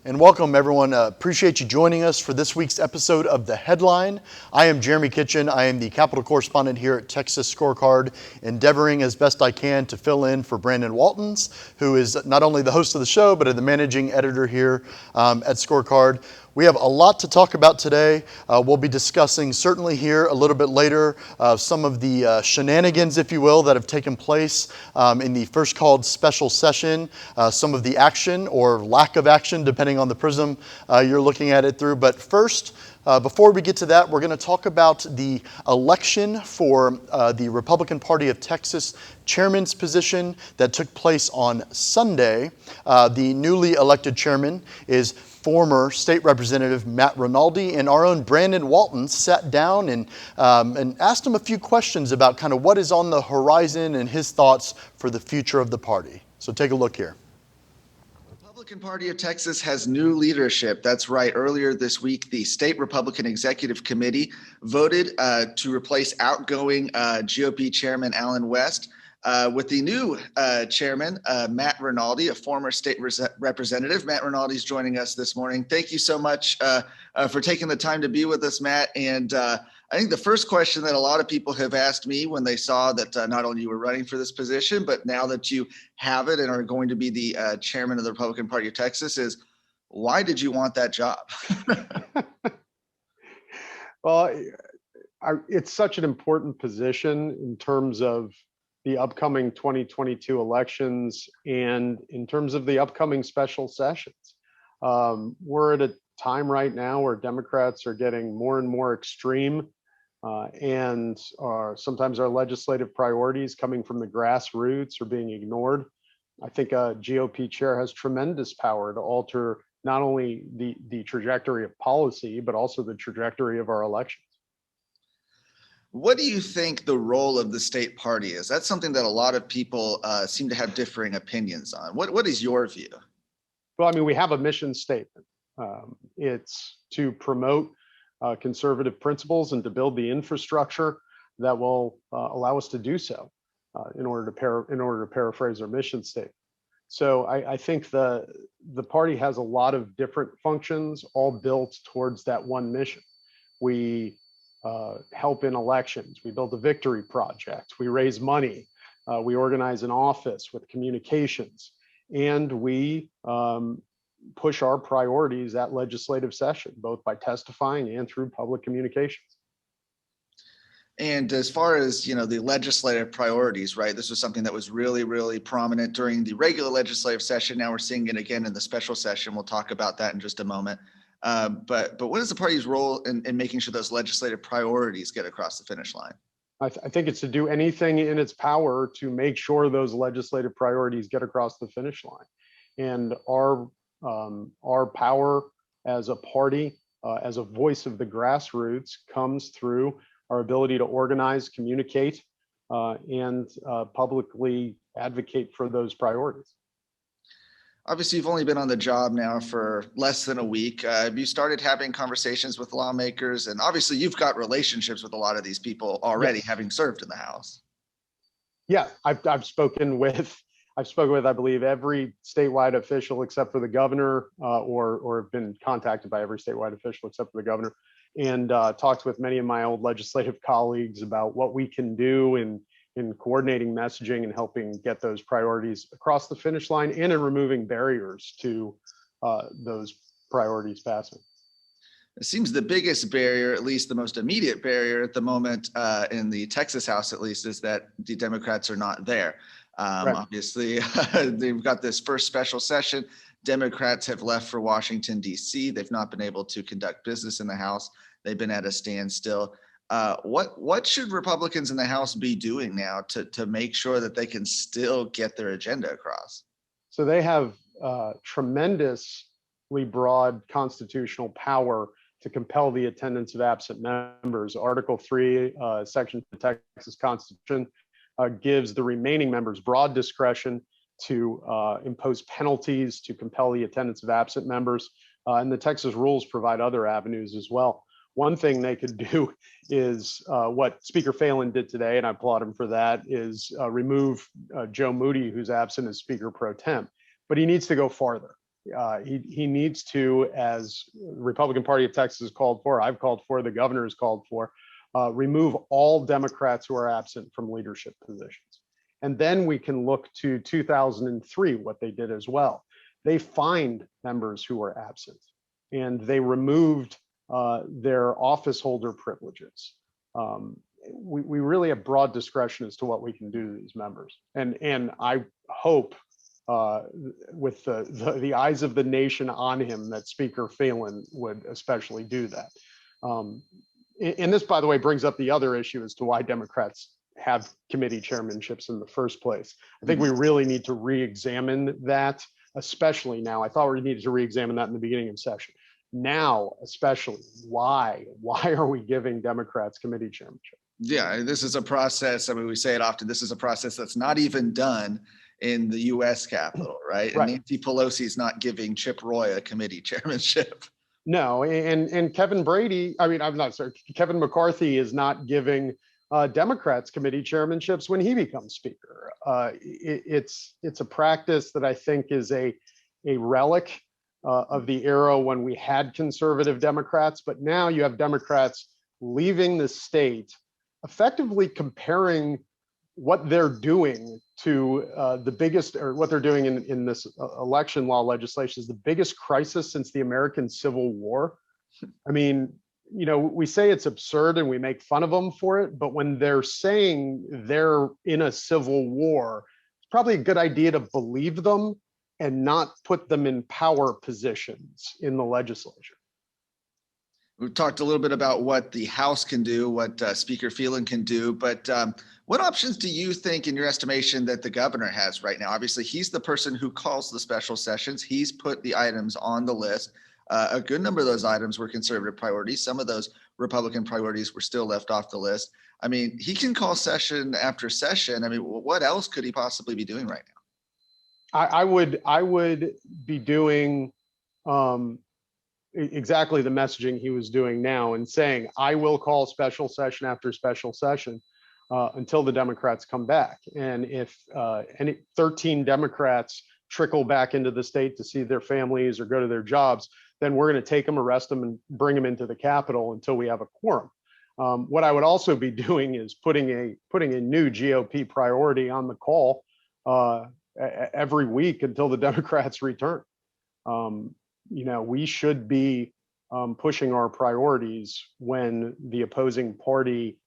And welcome, everyone. Appreciate you joining us for this week's episode of The Headline. I am Jeramy Kitchen. I am the Capitol correspondent here at Texas Scorecard, endeavoring as best I can to fill in for Brandon Waltens, who is not only the host of the show, but the managing editor here at Scorecard. We have a lot to talk about today. We'll be discussing, certainly here a little bit later, some of the shenanigans, if you will, that have taken place in the first called special session, some of the action or lack of action, depending on the prism you're looking at it through. But first, before we get to that, we're going to talk about the election for the Republican Party of Texas chairman's position that took place on Sunday. The newly elected chairman is former State Representative Matt Rinaldi, and our own Brandon Waltens sat down and asked him a few questions about kind of what is on the horizon and his thoughts for the future of the party. So take a look here. Republican Party of Texas has new leadership. That's right. Earlier this week, the State Republican Executive Committee voted to replace outgoing GOP Chairman Allen West with the new chairman, Matt Rinaldi, a former state representative. Matt Rinaldi is joining us this morning. Thank you so much for taking the time to be with us, Matt. And I think the first question that a lot of people have asked me when they saw that not only you were running for this position, but now that you have it and are going to be the chairman of the Republican Party of Texas is, why did you want that job? Well, it's such an important position in terms of the upcoming 2022 elections and in terms of the upcoming special sessions. We're at a time right now where Democrats are getting more and more extreme, and sometimes our legislative priorities coming from the grassroots are being ignored. I think a GOP chair has tremendous power to alter not only the trajectory of policy, but also the trajectory of our elections. What do you think the role of the state party is? That's something that a lot of people seem to have differing opinions on. What is your view? Well, I mean, we have a mission statement. It's to promote conservative principles and to build the infrastructure that will allow us to do so. In order to paraphrase our mission statement. So I think the party has a lot of different functions, all built towards that one mission. We help in elections. We build a victory project. We raise money. We organize an office with communications, and we push our priorities at legislative session, both by testifying and through public communications. And as far as, the legislative priorities, right, this was something that was really, really prominent during the regular legislative session. Now we're seeing it again in the special session. We'll talk about that in just a moment. But what is the party's role in making sure those legislative priorities get across the finish line? I think it's to do anything in its power to make sure those legislative priorities get across the finish line. And our power as a party, as a voice of the grassroots, comes through our ability to organize, communicate, and publicly advocate for those priorities. Obviously, you've only been on the job now for less than a week. Have you started having conversations with lawmakers? And obviously, you've got relationships with a lot of these people already, yes, having served in the House. Yeah, I've spoken with, I believe, every statewide official except for the governor, or have been contacted by every statewide official except for the governor, and talked with many of my old legislative colleagues about what we can do in coordinating messaging and helping get those priorities across the finish line and in removing barriers to those priorities passing. It seems the biggest barrier, at least the most immediate barrier at the moment in the Texas House, at least, is that the Democrats are not there. Right. Obviously, they've got this first special session. Democrats have left for Washington, D.C. They've not been able to conduct business in the House. They've been at a standstill. What should Republicans in the House be doing now to make sure that they can still get their agenda across? So they have tremendously broad constitutional power to compel the attendance of absent members. Article 3, Section of the Texas Constitution gives the remaining members broad discretion to impose penalties to compel the attendance of absent members. And the Texas rules provide other avenues as well. One thing they could do is what Speaker Phelan did today, and I applaud him for that, is remove Joe Moody, who's absent as Speaker Pro Tem. But he needs to go farther. He needs to, as the Republican Party of Texas called for, I've called for, the governor has called for, remove all Democrats who are absent from leadership positions. And then we can look to 2003, what they did as well. They fined members who were absent, and they removed their office holder privileges. We really have broad discretion as to what we can do to these members. And I hope with the eyes of the nation on him that Speaker Phelan would especially do that. And this, by the way, brings up the other issue as to why Democrats have committee chairmanships in the first place. I think we really need to re-examine that, especially now. I thought we needed to re-examine that in the beginning of session. Now, especially, why are we giving Democrats committee chairmanship? Yeah, this is a process. I mean, we say it often. This is a process that's not even done in the U.S. Capitol, right? Right. And Nancy Pelosi is not giving Chip Roy a committee chairmanship. No, and Kevin Brady, I'm not sorry, Kevin McCarthy is not giving Democrats committee chairmanships when he becomes speaker. It's a practice that I think is a relic of the era when we had conservative Democrats, but now you have Democrats leaving the state, effectively comparing what they're doing to the biggest, or what they're doing in this election law legislation is the biggest crisis since the American Civil War. I mean, we say it's absurd and we make fun of them for it, but when they're saying they're in a civil war, it's probably a good idea to believe them and not put them in power positions in the legislature. We've talked a little bit about what the House can do, what Speaker Phelan can do, but what options do you think, in your estimation, that the governor has right now? Obviously, he's the person who calls the special sessions. He's put the items on the list. A good number of those items were conservative priorities. Some of those Republican priorities were still left off the list. I mean, he can call session after session. I mean, what else could he possibly be doing right now? I would be doing exactly the messaging he was doing now and saying, I will call special session after special session until the Democrats come back. And if any 13 Democrats trickle back into the state to see their families or go to their jobs, then we're going to take them, arrest them, and bring them into the Capitol until we have a quorum. What I would also be doing is putting a new GOP priority on the call every week until the Democrats return. We should be pushing our priorities when the opposing party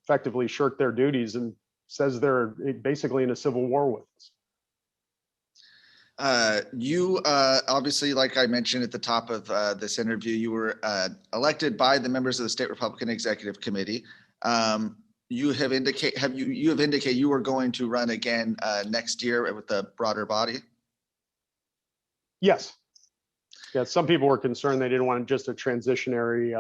effectively shirked their duties and says they're basically in a civil war with us. You obviously, like I mentioned at the top of this interview, you were elected by the members of the State Republican Executive Committee. You have indicated you are going to run again next year with the broader body. Yes. Yeah. Some people were concerned they didn't want just a transitionary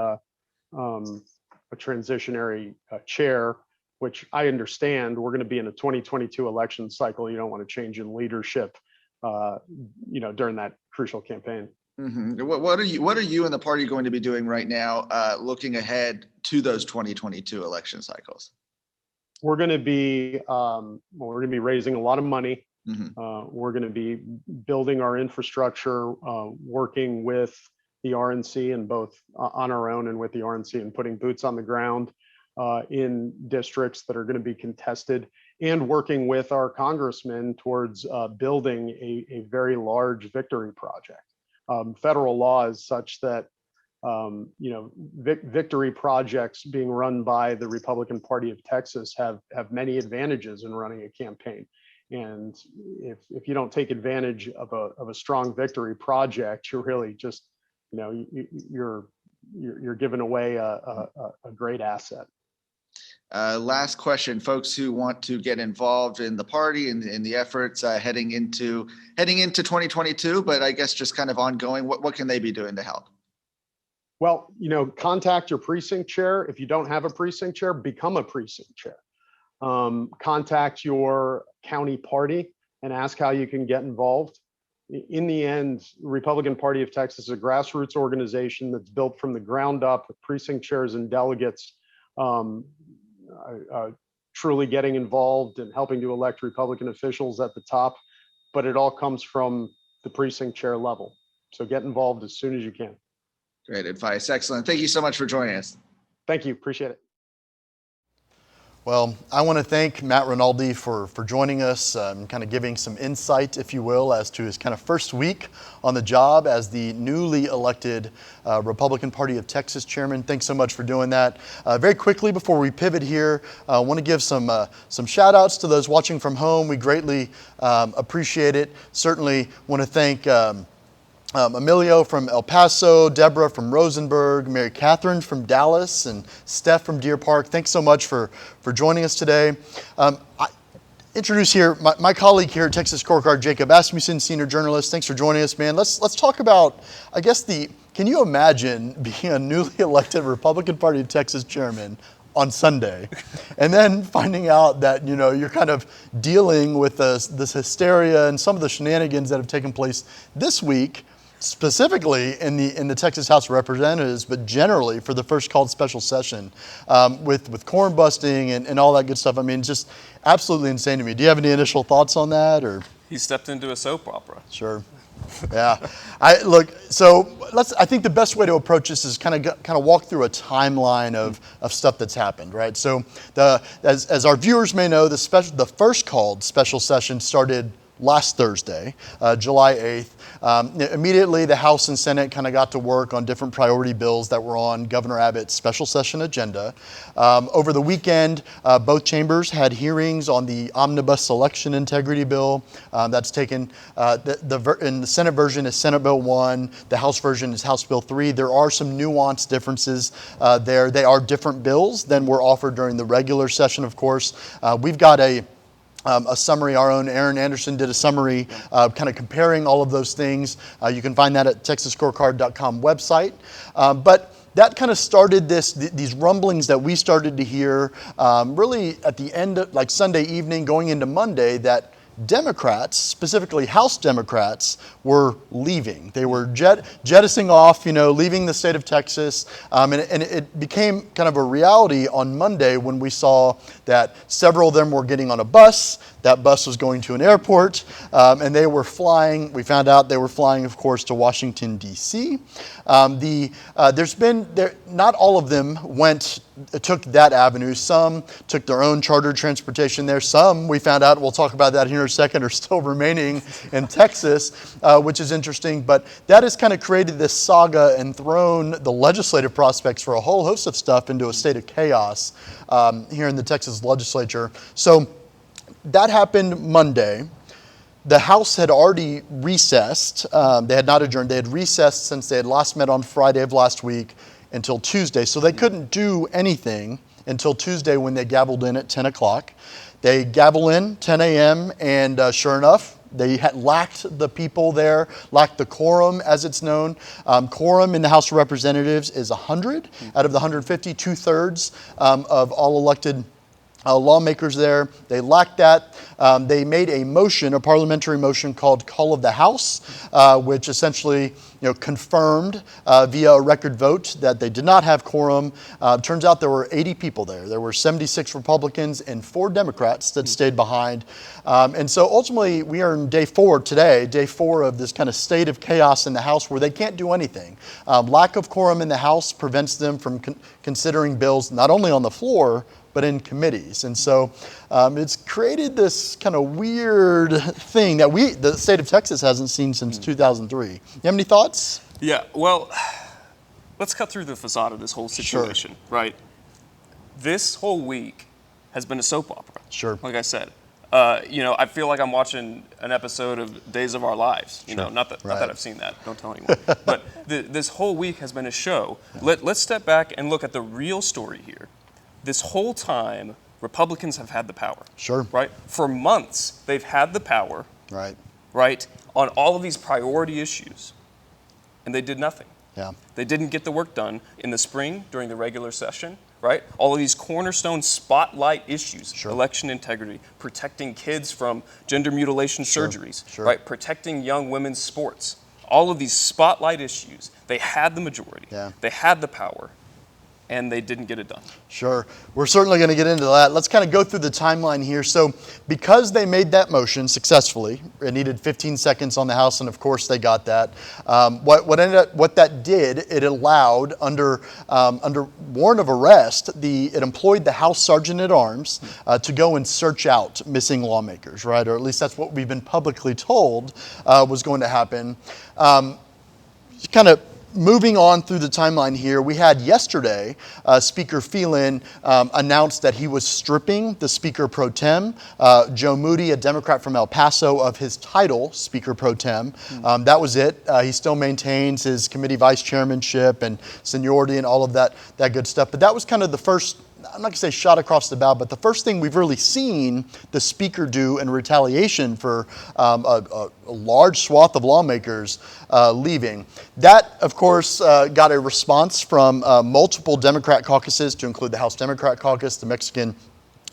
chair, which I understand. We're going to be in a 2022 election cycle. You don't want to change in leadership, during that crucial campaign. Mm-hmm. What are you and the party going to be doing right now, looking ahead to those 2022 election cycles? We're going to be raising a lot of money. Mm-hmm. We're going to be building our infrastructure, working with the RNC and both on our own and with the RNC, and putting boots on the ground in districts that are going to be contested, and working with our congressmen towards building a very large victory project. Federal law is such that victory projects being run by the Republican Party of Texas have many advantages in running a campaign. And if you don't take advantage of a strong victory project, you're really just, you're giving away a great asset. Last question, folks who want to get involved in the party and in the efforts heading into 2022, but I guess just kind of ongoing, what can they be doing to help? Well, contact your precinct chair. If you don't have a precinct chair, become a precinct chair. Contact your county party and ask how you can get involved. In the end, Republican Party of Texas is a grassroots organization that's built from the ground up with precinct chairs and delegates truly getting involved and helping to elect Republican officials at the top. But it all comes from the precinct chair level. So get involved as soon as you can. Great advice. Excellent. Thank you so much for joining us. Thank you. Appreciate it. Well, I want to thank Matt Rinaldi for joining us, kind of giving some insight, if you will, as to his kind of first week on the job as the newly elected Republican Party of Texas chairman. Thanks so much for doing that. Very quickly, before we pivot here, I want to give some shout outs to those watching from home. We greatly appreciate it. Certainly want to thank Emilio from El Paso, Deborah from Rosenberg, Mary Catherine from Dallas, and Steph from Deer Park. Thanks so much for joining us today. I introduce here my colleague here at Texas Scorecard, Jacob Asmussen, senior journalist. Thanks for joining us, man. Let's talk about, I guess, can you imagine being a newly elected Republican Party of Texas chairman on Sunday, and then finding out that you're kind of dealing with this hysteria and some of the shenanigans that have taken place this week, specifically in the Texas House of Representatives, but generally for the first called special session, with quorum busting and all that good stuff. I mean, just absolutely insane to me. Do you have any initial thoughts on that, or? He stepped into a soap opera. Sure. Yeah. I think the best way to approach this is kind of walk through a timeline of stuff that's happened, right? So as our viewers may know, the first called special session started last Thursday, July 8th. Immediately, the House and Senate kind of got to work on different priority bills that were on Governor Abbott's special session agenda. Over the weekend, both chambers had hearings on the omnibus election integrity bill. That's taken, in the Senate version is Senate Bill 1, the House version is House Bill 3. There are some nuanced differences there. They are different bills than were offered during the regular session, of course. We've got a summary. Our own Aaron Anderson did a summary kind of comparing all of those things. You can find that at texasscorecard.com website. But that kind of started these rumblings that we started to hear really at the end of like Sunday evening going into Monday, that Democrats, specifically House Democrats, were leaving. They were jettisoning off, leaving the state of Texas. And it became kind of a reality on Monday when we saw that several of them were getting on a bus. That bus was going to an airport, and they were flying. We found out they were flying, of course, to Washington, D.C. Not all of them took that avenue. Some took their own chartered transportation there. Some, we found out, we'll talk about that here in a second, are still remaining in Texas, which is interesting. But that has kind of created this saga and thrown the legislative prospects for a whole host of stuff into a state of chaos here in the Texas legislature. So that happened Monday. The House had already recessed. They had not adjourned. They had recessed since they had last met on Friday of last week until Tuesday. So they couldn't do anything until Tuesday when they gavelled in at 10 o'clock. They gavel in 10 a.m. and sure enough, they had lacked the people there, lacked the quorum as it's known. Quorum in the House of Representatives is 100 out of the 150, 2/3 of all elected lawmakers there. They lacked that. They made a parliamentary motion called Call of the House, which essentially confirmed via a record vote that they did not have quorum. Turns out there were 80 people there. There were 76 Republicans and 4 Democrats that stayed behind. And so ultimately we are in day 4 today, day 4 of this kind of state of chaos in the House where they can't do anything. Lack of quorum in the House prevents them from considering bills not only on the floor, but in committees. And so it's created this kind of weird thing that the state of Texas hasn't seen since 2003. You have any thoughts? Yeah, well, let's cut through the facade of this whole situation, right? This whole week has been a soap opera. Sure. Like I said. I feel like I'm watching an episode of Days of Our Lives. Not that I've seen that. Don't tell anyone. But this whole week has been a show. Yeah. Let's step back and look at the real story here. This whole time, Republicans have had the power. Sure. Right? For months, they've had the power. Right. Right? On all of these priority issues. And they did nothing. Yeah. They didn't get the work done in the spring during the regular session. Right? All of these cornerstone spotlight issues, sure. Election integrity, protecting kids from gender mutilation surgeries, sure. Right? Protecting young women's sports. All of these spotlight issues, they had the majority. Yeah. They had the power. and they didn't get it done. Sure. We're certainly going to get into that. Let's kind of go through the timeline here. So because they made that motion successfully, it needed 15 seconds on the House, and of course they got that. What that did, it allowed, under warrant of arrest, it employed the House Sergeant at Arms to go and search out missing lawmakers, right? Or at least that's what we've been publicly told was going to happen. Kind of moving on through the timeline here, we had yesterday, Speaker Phelan announced that he was stripping the Speaker Pro Tem, Joe Moody, a Democrat from El Paso, of his title, Speaker Pro Tem. That was it. He still maintains his committee vice chairmanship and seniority and all of that good stuff. But that was kind of the first, I'm not going to say shot across the bow, but the first thing we've really seen the Speaker do in retaliation for a large swath of lawmakers leaving. That, of course, got a response from multiple Democrat caucuses, to include the House Democrat Caucus, the Mexican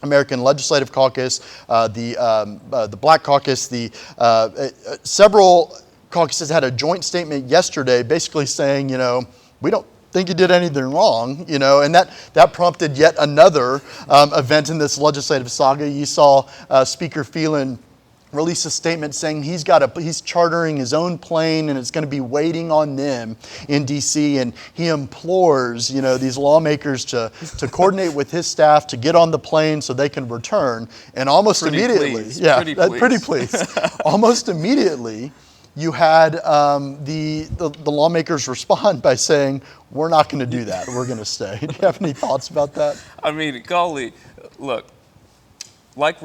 American Legislative Caucus, the Black Caucus. Several caucuses had a joint statement yesterday basically saying, we don't think you did anything wrong, and that prompted yet another event in this legislative saga. You saw Speaker Phelan release a statement saying he's chartering his own plane and it's going to be waiting on them in D.C. and he implores these lawmakers to coordinate with his staff to get on the plane so they can return. And almost immediately, pretty please, almost immediately, you had the lawmakers respond by saying, we're not going to do that. We're going to stay. Do you have any thoughts about that? I mean, golly, look, like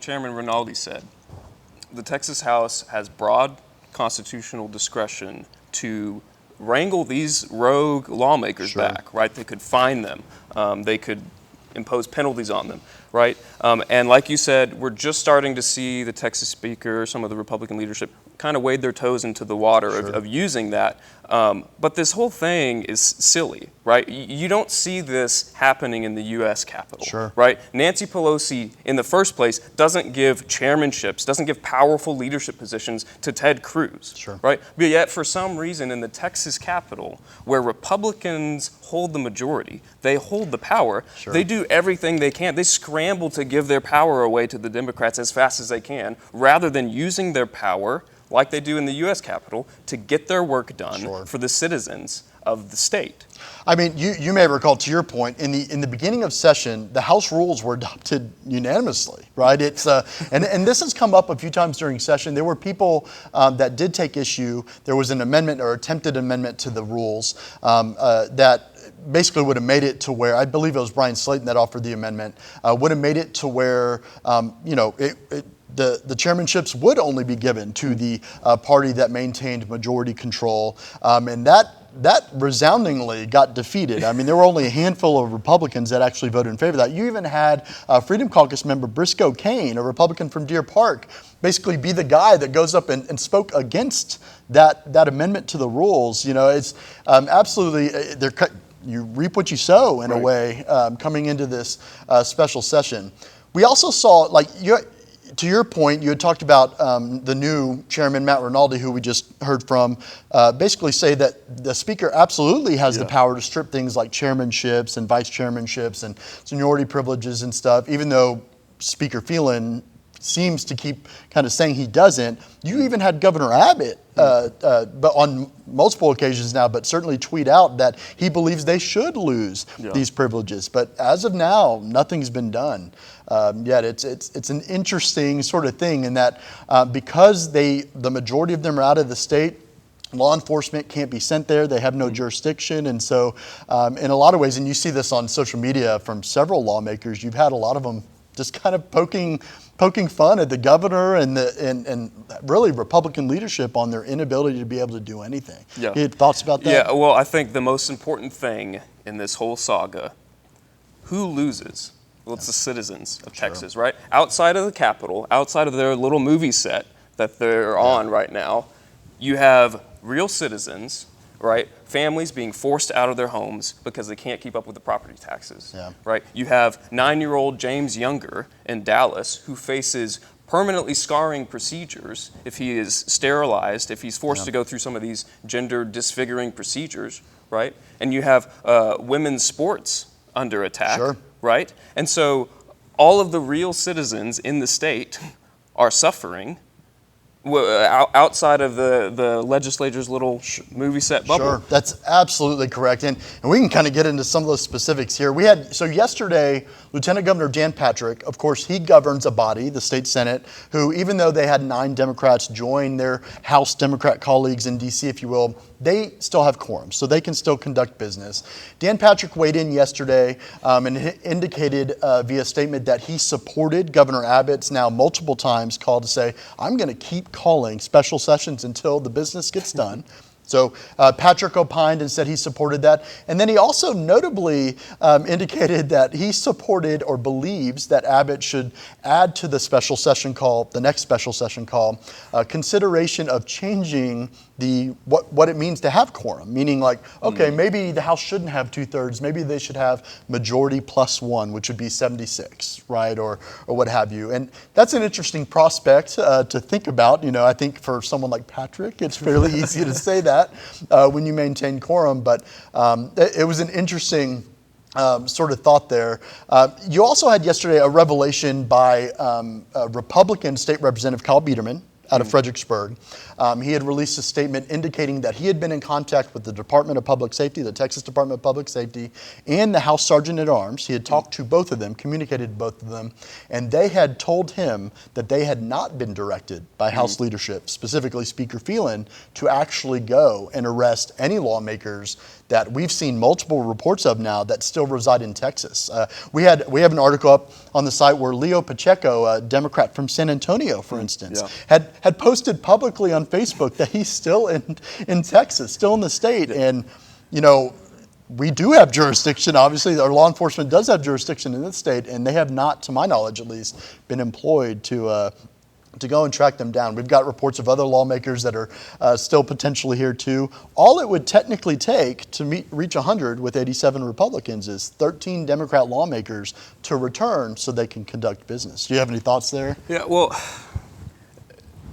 Chairman Rinaldi said, the Texas House has broad constitutional discretion to wrangle these rogue lawmakers back, right? They could fine them. They could impose penalties on them, right? And like you said, we're just starting to see the Texas Speaker, some of the Republican leadership, kind of wade their toes into the water of using that. But this whole thing is silly, right? You don't see this happening in the U.S. Capitol, right? Nancy Pelosi, in the first place, doesn't give chairmanships, doesn't give powerful leadership positions to Ted Cruz, right? But yet, for some reason, in the Texas Capitol, where Republicans hold the majority, they hold the power, they do everything they can. They scramble to give their power away to the Democrats as fast as they can, rather than using their power like they do in the U.S. Capitol, to get their work done for the citizens of the state. I mean, you may recall, to your point, in the beginning of session, the House rules were adopted unanimously, right? It's and this has come up a few times during session. There were people that did take issue. There was an amendment or attempted amendment to the rules that basically would have made it to where, I believe it was Brian Slayton that offered the amendment, would have made it to where, the chairmanships would only be given to the party that maintained majority control, and that resoundingly got defeated. I mean, there were only a handful of Republicans that actually voted in favor of that. You even had Freedom Caucus member Briscoe Cain, a Republican from Deer Park, basically be the guy that goes up and spoke against that amendment to the rules. It's absolutely, you reap what you sow in a way coming into this special session. We also saw, to your point, you had talked about the new chairman, Matt Rinaldi, who we just heard from, basically say that the Speaker absolutely has the power to strip things like chairmanships and vice chairmanships and seniority privileges and stuff, even though Speaker Phelan seems to keep kind of saying he doesn't. You even had Governor Abbott, but on multiple occasions now, but certainly tweet out that he believes they should lose these privileges. But as of now, nothing's been done. Yet it's an interesting sort of thing in that because the majority of them are out of the state, law enforcement can't be sent there. They have no jurisdiction. And so in a lot of ways, and you see this on social media from several lawmakers, you've had a lot of them just kind of poking fun at the governor and really Republican leadership on their inability to be able to do anything. You had thoughts about that? Yeah, well, I think the most important thing in this whole saga, who loses? Well, it's the citizens of Texas, right? Outside of the Capitol, outside of their little movie set that they're on right now, you have real citizens, right? Families being forced out of their homes because they can't keep up with the property taxes, right? You have 9-year-old James Younger in Dallas who faces permanently scarring procedures if he is sterilized, if he's forced to go through some of these gender disfiguring procedures, right? And you have women's sports under attack, Sure. right? And so all of the real citizens in the state are suffering outside of the legislature's little movie set bubble. Sure, that's absolutely correct. And we can kind of get into some of those specifics here. So yesterday, Lieutenant Governor Dan Patrick, of course, he governs a body, the state Senate, who, even though they had 9 Democrats join their House Democrat colleagues in D.C., if you will, they still have quorum, so they can still conduct business. Dan Patrick weighed in yesterday and indicated via statement that he supported Governor Abbott's now multiple times call to say, I'm going to keep calling special sessions until the business gets done. So Patrick opined and said he supported that. And then he also notably indicated that he supported or believes that Abbott should add to the special session call, the next special session call, consideration of changing what it means to have quorum, meaning like, okay, maybe the House shouldn't have 2/3, maybe they should have majority plus 1, which would be 76, right, or what have you. And that's an interesting prospect to think about. You know, I think for someone like Patrick, it's fairly easy to say that when you maintain quorum, but it was an interesting sort of thought there. You also had yesterday a revelation by Republican State Representative Kyle Biederman out of Fredericksburg. He had released a statement indicating that he had been in contact with the Department of Public Safety, the Texas Department of Public Safety, and the House Sergeant at Arms. He had talked to both of them, communicated to both of them, and they had told him that they had not been directed by House leadership, specifically Speaker Phelan, to actually go and arrest any lawmakers that we've seen multiple reports of now that still reside in Texas. We have an article up on the site where Leo Pacheco, a Democrat from San Antonio, for instance, had posted publicly on Facebook that he's still in Texas, still in the state. And, you know, we do have jurisdiction, obviously. Our law enforcement does have jurisdiction in this state, and they have not, to my knowledge at least, been employed to go and track them down. We've got reports of other lawmakers that are still potentially here too. All it would technically take to reach 100 with 87 Republicans is 13 Democrat lawmakers to return so they can conduct business. Do you have any thoughts there? Yeah, well,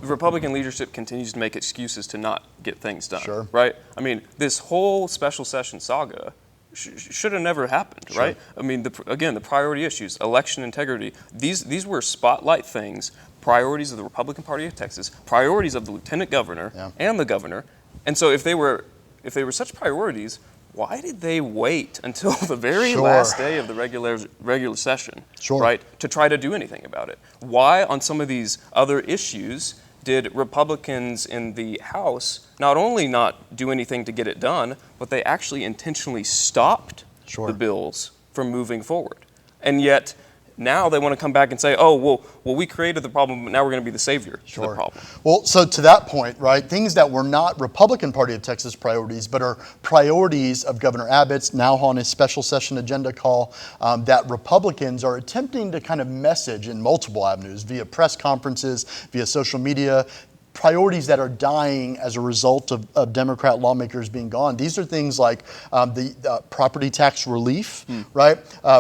Republican leadership continues to make excuses to not get things done, Sure. right? I mean, this whole special session saga should have never happened, Sure. right? I mean, again, the priority issues, election integrity, these were spotlight things, priorities of the Republican Party of Texas, priorities of the lieutenant governor and the governor. And so if they were such priorities, why did they wait until the very last day of the regular session, right, to try to do anything about it? Why, on some of these other issues, did Republicans in the House not only not do anything to get it done, but they actually intentionally stopped the bills from moving forward? And yet, now they want to come back and say, oh, well, we created the problem, but now we're going to be the savior to the problem. Well, so to that point, right, things that were not Republican Party of Texas priorities, but are priorities of Governor Abbott's now on his special session agenda call, that Republicans are attempting to kind of message in multiple avenues, via press conferences, via social media, priorities that are dying as a result of Democrat lawmakers being gone. These are things like the property tax relief, right?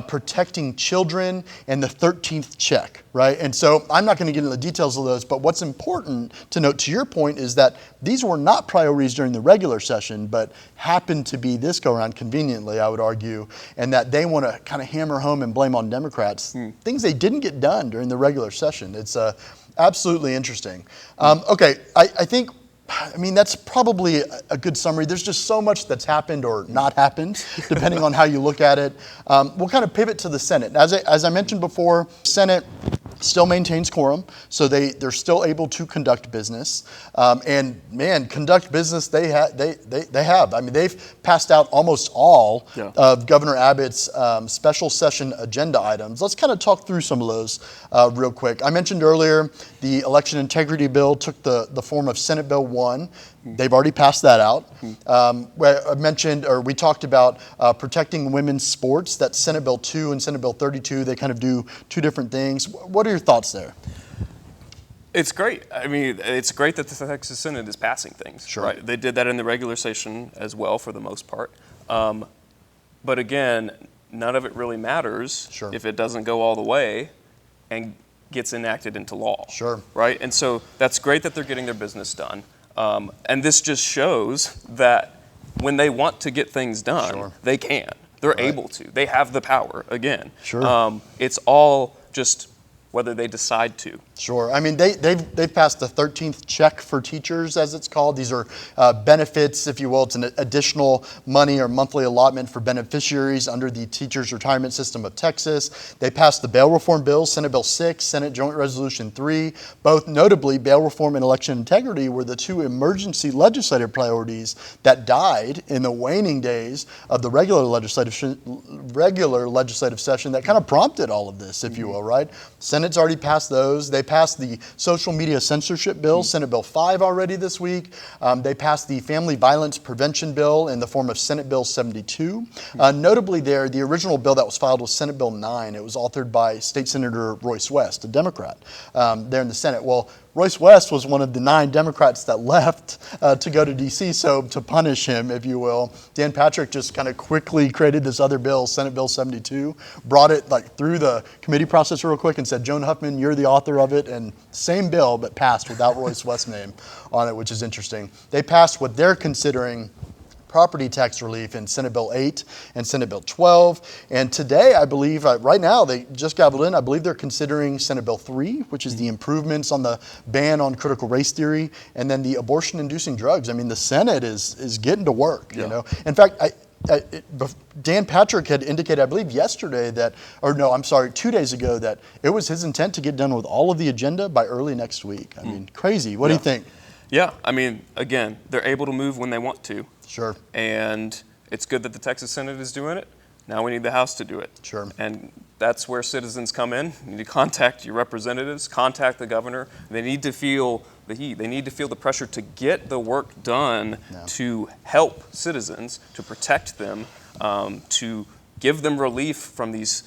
Protecting children and the 13th check, right? And so I'm not going to get into the details of those, but what's important to note to your point is that these were not priorities during the regular session, but happened to be this go around conveniently, I would argue, and that they want to kind of hammer home and blame on Democrats, things they didn't get done during the regular session. It's absolutely interesting. Okay, I think, I mean, that's probably a good summary. There's just so much that's happened or not happened, depending on how you look at it. We'll kind of pivot to the Senate. As I mentioned before, Senate still maintains quorum, so they're still able to conduct business. And man, conduct business they have. I mean, they've passed out almost all of Governor Abbott's special session agenda items. Let's kind of talk through some of those real quick. I mentioned earlier the election integrity bill took the form of Senate Bill 1. They've already passed that out. We talked about protecting women's sports. That's Senate Bill 2 and Senate Bill 32. They kind of do two different things. What are your thoughts there? It's great. I mean, it's great that the Texas Senate is passing things. Sure. Right? They did that in the regular session as well, for the most part. But again, none of it really matters if it doesn't go all the way and gets enacted into law. Sure. Right? And so that's great that they're getting their business done. And this just shows that when they want to get things done, they can. They're able to. They have the power again. It's all just whether they decide to. Sure. I mean, they've passed the 13th check for teachers, as it's called. These are benefits, if you will. It's an additional money or monthly allotment for beneficiaries under the Teachers Retirement System of Texas. They passed the bail reform bills, Senate Bill 6, Senate Joint Resolution 3. Both notably, bail reform and election integrity were the two emergency legislative priorities that died in the waning days of the regular legislative session that kind of prompted all of this, if you will, right? Senate's already passed those. They passed the social media censorship bill, Senate Bill 5 already this week. They passed the family violence prevention bill in the form of Senate Bill 72. Notably there, the original bill that was filed was Senate Bill 9. It was authored by State Senator Royce West, a Democrat, there in the Senate. Well, Royce West was one of the 9 Democrats that left to go to D.C., so to punish him, if you will, Dan Patrick just kind of quickly created this other bill, Senate Bill 72, brought it through the committee process real quick and said, Joan Huffman, you're the author of it, and same bill, but passed without Royce West's name on it, which is interesting. They passed what they're considering property tax relief in Senate Bill 8 and Senate Bill 12. And today, I believe, right now, they just gobbled in, I believe they're considering Senate Bill 3, which is the improvements on the ban on critical race theory, and then the abortion-inducing drugs. I mean, the Senate is getting to work, you know. In fact, Dan Patrick had indicated, I believe yesterday 2 days ago, that it was his intent to get done with all of the agenda by early next week. I mean, crazy. What do you think? Yeah, I mean, again, they're able to move when they want to. Sure. And it's good that the Texas Senate is doing it. Now we need the House to do it. Sure. And that's where citizens come in. You need to contact your representatives, contact the governor. They need to feel the heat. They need to feel the pressure to get the work done to help citizens, to protect them, to give them relief from these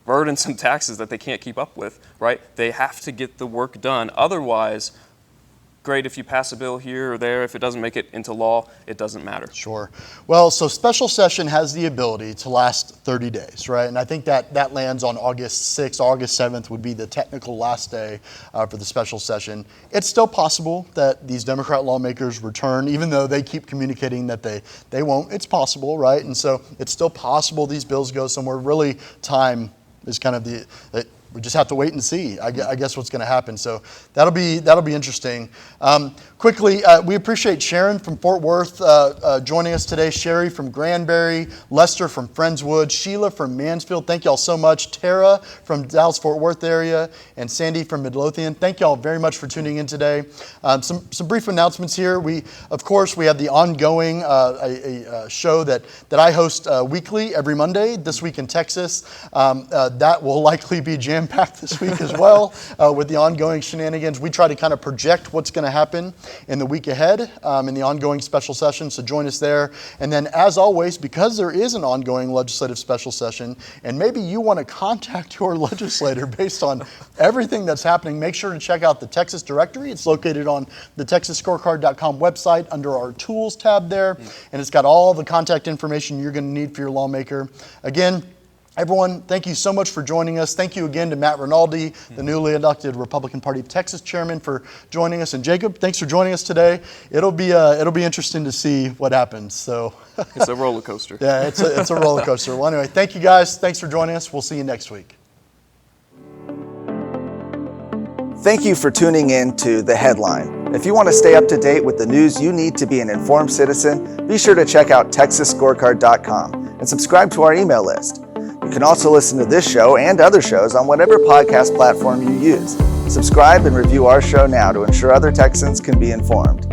burdensome taxes that they can't keep up with, right? They have to get the work done. Otherwise, great if you pass a bill here or there. If it doesn't make it into law, it doesn't matter. Sure. Well, so special session has the ability to last 30 days, right? And I think that lands on August 6th, August 7th would be the technical last day for the special session. It's still possible that these Democrat lawmakers return, even though they keep communicating that they won't. It's possible, right? And so it's still possible these bills go somewhere. Really, time is kind of we just have to wait and see, I guess, what's going to happen. So that'll be interesting. Quickly, we appreciate Sharon from Fort Worth joining us today, Sherry from Granbury, Lester from Friendswood, Sheila from Mansfield. Thank y'all so much. Tara from Dallas-Fort Worth area, and Sandy from Midlothian. Thank y'all very much for tuning in today. Some brief announcements here. We have the ongoing a show that I host weekly every Monday, This Week in Texas. That will likely be jam-packed this week as well with the ongoing shenanigans. We try to kind of project what's going to happen in the week ahead in the ongoing special session, so join us there. And then, as always, because there is an ongoing legislative special session, and maybe you want to contact your legislator based on everything that's happening, make sure to check out the Texas directory. It's located on the TexasScorecard.com website under our Tools tab there, and it's got all the contact information you're going to need for your lawmaker. Again, everyone, thank you so much for joining us. Thank you again to Matt Rinaldi, the newly elected Republican Party of Texas chairman, for joining us. And Jacob, thanks for joining us today. It'll be interesting to see what happens. So it's a roller coaster. Yeah, it's a roller coaster. Well, anyway, thank you guys. Thanks for joining us. We'll see you next week. Thank you for tuning in to The Headline. If you want to stay up to date with the news you need to be an informed citizen, be sure to check out TexasScorecard.com and subscribe to our email list. You can also listen to this show and other shows on whatever podcast platform you use. Subscribe and review our show now to ensure other Texans can be informed.